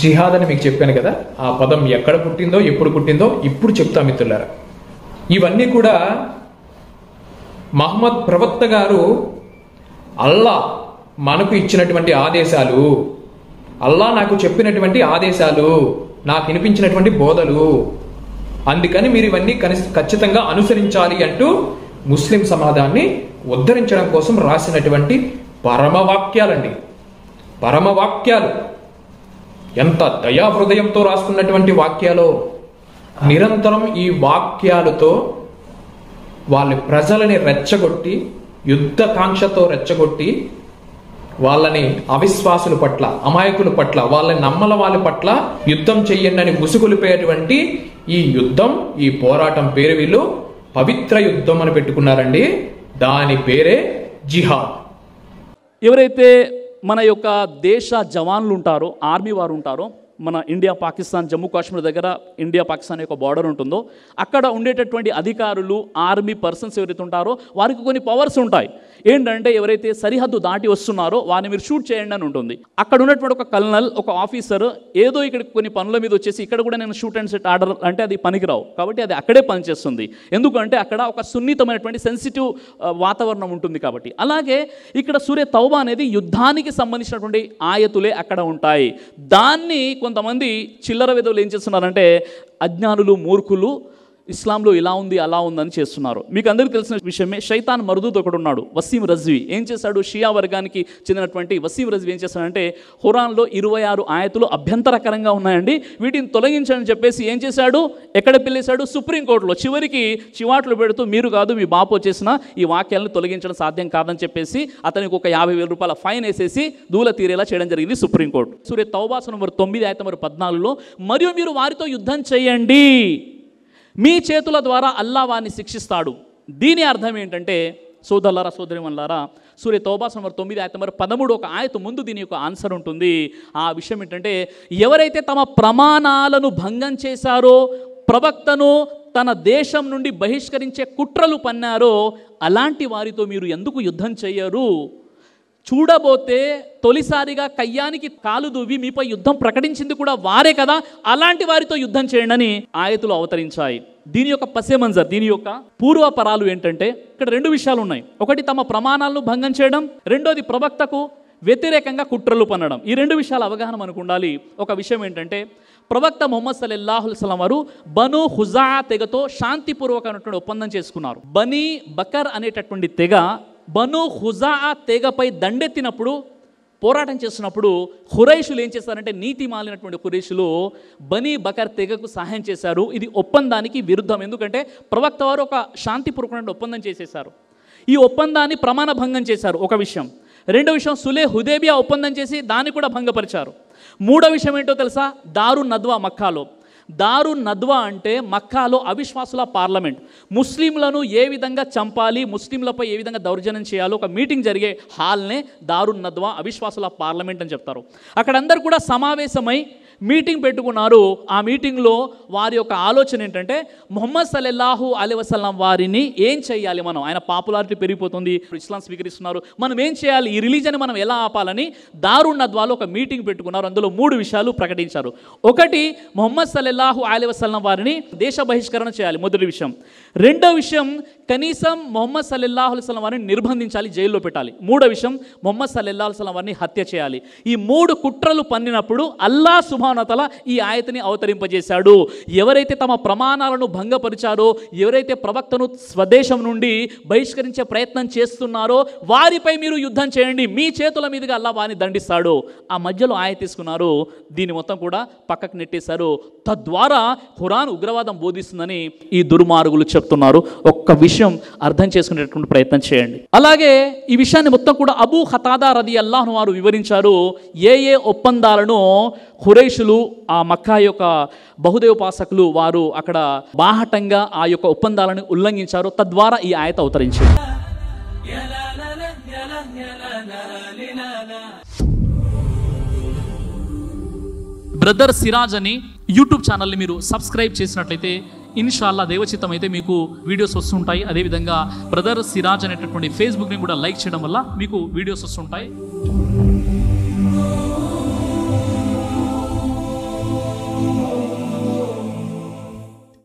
జిహాద్ అని మీకు చెప్పాను కదా, ఆ పదం ఎక్కడ పుట్టిందో ఎప్పుడు పుట్టిందో ఇప్పుడు చెప్తా మిత్రులారా. ఇవన్నీ కూడా మహమ్మద్ ప్రవక్త గారు అల్లా మనకు ఇచ్చినటువంటి ఆదేశాలు, అల్లా నాకు చెప్పినటువంటి ఆదేశాలు, నాకు వినిపించినటువంటి బోధలు, అందుకని మీరు ఇవన్నీ ఖచ్చితంగా అనుసరించాలి అంటూ ముస్లిం సమాజాన్ని ఉద్ధరించడం కోసం రాసినటువంటి పరమవాక్యాలండి. పరమవాక్యాలు ఎంత దయా హృదయంతో రాసుకున్నటువంటి వాక్యాలో. నిరంతరం ఈ వాక్యాలతో వాళ్ళ ప్రజలని రెచ్చగొట్టి, యుద్ధకాంక్షతో రెచ్చగొట్టి, వాళ్ళని అవిశ్వాసుల పట్ల, అమాయకుల పట్ల, వాళ్ళని నమ్మల వాళ్ళ పట్ల యుద్ధం చెయ్యండి అని ముసుగులిపోయేటువంటి ఈ యుద్ధం, ఈ పోరాటం పేరు వీళ్ళు పవిత్ర యుద్ధం అని పెట్టుకున్నారండి. దాని పేరే జిహాద్. ఎవరైతే మన యొక్క దేశ జవాన్లు ఉంటారో, ఆర్మీ వారు ఉంటారో, మన ఇండియా పాకిస్తాన్ జమ్మూ కాశ్మీర్ దగ్గర ఇండియా పాకిస్తాన్ యొక్క బార్డర్ ఉంటుందో అక్కడ ఉండేటటువంటి అధికారులు, ఆర్మీ పర్సన్స్ ఎవరైతే ఉంటారో వారికి కొన్ని పవర్స్ ఉంటాయి. ఏంటంటే ఎవరైతే సరిహద్దు దాటి వస్తున్నారో వారిని మీరు షూట్ చేయండి అని ఉంటుంది. అక్కడ ఉన్నటువంటి ఒక కల్నల్, ఒక ఆఫీసర్ ఏదో ఇక్కడ కొన్ని పనుల మీద వచ్చేసి ఇక్కడ కూడా నేను షూట్ అండ్ సెట్ ఆర్డర్ అంటే అది పనికిరావు. కాబట్టి అది అక్కడే పనిచేస్తుంది. ఎందుకంటే అక్కడ ఒక సున్నితమైనటువంటి సెన్సిటివ్ వాతావరణం ఉంటుంది కాబట్టి. అలాగే ఇక్కడ సూర్య తౌబా అనేది యుద్ధానికి సంబంధించినటువంటి ఆయతులే అక్కడ ఉంటాయి. దాన్ని కొంతమంది చిల్లర విధవులు ఏం చేస్తున్నారంటే అజ్ఞానులు, మూర్ఖులు ఇస్లాంలో ఇలా ఉంది అలా ఉందని చేస్తున్నారు. మీకు అందరికీ తెలిసిన విషయమే, షైతాన్ మరుదూత్ ఒకడు ఉన్నాడు, వసీం రజ్వీ. ఏం చేశాడు? షియా వర్గానికి చెందినటువంటి వసీం రజ్వీ ఏం చేశాడంటే ఖురాన్లో 26 ఆయతులు అభ్యంతరకరంగా ఉన్నాయండి, వీటిని తొలగించని చెప్పేసి ఏం చేశాడు? ఎక్కడ పిల్లేశాడు? సుప్రీంకోర్టులో. చివరికి చివాట్లు పెడుతూ మీరు కాదు మీ బాపు వచ్చేసిన ఈ వాక్యాలను తొలగించడం సాధ్యం కాదని చెప్పేసి అతనికి ఒక 50,000 రూపాయల ఫైన్ వేసేసి దూల తీరేలా చేయడం జరిగింది సుప్రీంకోర్టు. సూర్య తౌబా నంబర్ 9 ఆయత నంబర్ 14లో మరియు మీరు వారితో యుద్ధం చేయండి, మీ చేతుల ద్వారా అల్లా వారిని శిక్షిస్తాడు. దీని అర్థం ఏంటంటే సోదరులారా, సోదరిమణులారా, సూర్య తౌబా నంబర్ 9 ఆయత నంబర్ 13 ఒక ఆయత ముందు దీని యొక్క ఆన్సర్ ఉంటుంది. ఆ విషయం ఏంటంటే ఎవరైతే తమ ప్రమాణాలను భంగం చేశారో, ప్రవక్తను తన దేశం నుండి బహిష్కరించే కుట్రలు పన్నారో అలాంటి వారితో మీరు ఎందుకు యుద్ధం చేయరు? చూడబోతే తొలిసారిగా కయ్యానికి కాలు దువ్వి మీపై యుద్ధం ప్రకటించింది కూడా వారే కదా, అలాంటి వారితో యుద్ధం చేయండి అని ఆయతులు అవతరించాయి. దీని యొక్క పసేమంజర్, దీని యొక్క పూర్వపరాలు ఏంటంటే ఇక్కడ 2 విషయాలు ఉన్నాయి. ఒకటి తమ ప్రమాణాలను భంగం చేయడం, రెండోది ప్రవక్తకు వ్యతిరేకంగా కుట్రలు పన్నడం. ఈ 2 విషయాల అవగాహన మనకు ఉండాలి. ఒక విషయం ఏంటంటే ప్రవక్త ముహమ్మద్ సల్లల్లాహు అలైహి వసల్లం వారు బను హుజా తెగతో శాంతిపూర్వకమైనటువంటి ఒప్పందం చేసుకున్నారు. బనీ బకర్ అనేటటువంటి తెగ బను హుజా తెగపై దండెత్తినప్పుడు, పోరాటం చేస్తున్నప్పుడు ఖురైషులు ఏం చేశారంటే నీతి మాలినటువంటి ఖురైషులు బనీ బకర్ తెగకు సహాయం చేశారు. ఇది ఒప్పందానికి విరుద్ధం. ఎందుకంటే ప్రవక్త వారు ఒక శాంతిపూర్వకమైన ఒప్పందం చేసేశారు. ఈ ఒప్పందాన్ని ప్రమాణ భంగం చేశారు. ఒక విషయం. రెండో విషయం, సులే హుదేబియా ఒప్పందం చేసి దాన్ని కూడా భంగపరిచారు. మూడో విషయం ఏంటో తెలుసా? దారున్ నద్వా మక్కాలో. దారున్ నద్వా అంటే మక్కాలో అవిశ్వాసుల పార్లమెంట్. ముస్లింలను ఏ విధంగా చంపాలి, ముస్లింలపై ఏ విధంగా దౌర్జన్యం చేయాలో ఒక మీటింగ్ జరిగే హాల్నే దారున్ నద్వా అవిశ్వాసుల పార్లమెంట్ అని చెప్తారు. అక్కడ అందరూ కూడా సమావేశమై మీటింగ్ పెట్టుకున్నారు. ఆ మీటింగ్లో వారి యొక్క ఆలోచన ఏంటంటే ముహమ్మద్ సల్లల్లాహు అలైహి వసల్లం వారిని ఏం చేయాలి మనం, ఆయన పాపులారిటీ పెరిగిపోతుంది, ఇస్లాం స్వీకరిస్తున్నారు, మనం ఏం చేయాలి, ఈ రిలీజన్ మనం ఎలా ఆపాలని దారున్ నద్వాలో ఒక మీటింగ్ పెట్టుకున్నారు. అందులో 3 విషయాలు ప్రకటించారు. ఒకటి, ముహమ్మద్ సల్లల్లాహు అలైహి వసల్లం వారిని దేశ బహిష్కరణ చేయాలి, మొదటి విషయం. రెండో విషయం, కనీసం ముహమ్మద్ సల్లల్లాహు అలైహి వసల్లం వారిని నిర్బంధించాలి, జైల్లో పెట్టాలి. మూడో విషయం, ముహమ్మద్ సల్లల్లాహు అలైహి వసల్లం వారిని హత్య చేయాలి. ఈ 3 కుట్రలు పన్నినప్పుడు అల్లాహ్ సుబ్హానహు వ తఆలా ఈ ఆయతని అవతరింపజేశాడు. ఎవరైతే తమ ప్రమాణాలను భంగపరిచారో, ఎవరైతే ప్రవక్తను స్వదేశం నుండి బహిష్కరించే ప్రయత్నం చేస్తున్నారో వారిపై మీరు యుద్ధం చేయండి, మీ చేతుల మీదుగా అల్లాహ్ వారిని దండిస్తాడు. ఆ మధ్యలో ఆయత తీసుకున్నారు, దీన్ని మొత్తం కూడా పక్కకు నెట్టేశారు. తద్వారా ఖురాన్ ఉగ్రవాదం బోధిస్తుందని ఈ దుర్మార్గులు చెప్తున్నారు. ఒక్క విషయం అర్థం చేసుకునేటువంటి ప్రయత్నం చేయండి. అలాగే ఈ విషయాన్ని మొత్తం కూడా అబూ ఖతాదా రదియల్లాహు అన్హు వారు వివరించారు. ఏ ఒప్పందాలను ఖురైషులు, ఆ మక్కా యొక్క బహుదేవోపాసకులు వారు అక్కడ బాహటంగా ఆ యొక్క ఒప్పందాలను ఉల్లంఘించారు. తద్వారా ఈ ఆయత అవతరించింది. బ్రదర్ సిరాజ్ అని యూట్యూబ్ ఛానల్ని మీరు సబ్స్క్రైబ్ చేసినట్లయితే ఇన్షాల్లా దేవచిత్తం అయితే మీకు వీడియోస్ వస్తుంటాయి. అదేవిధంగా బ్రదర్ సిరాజ్ అనేటటువంటి ఫేస్బుక్ని కూడా లైక్ చేయడం వల్ల మీకు వీడియోస్ వస్తుంటాయి.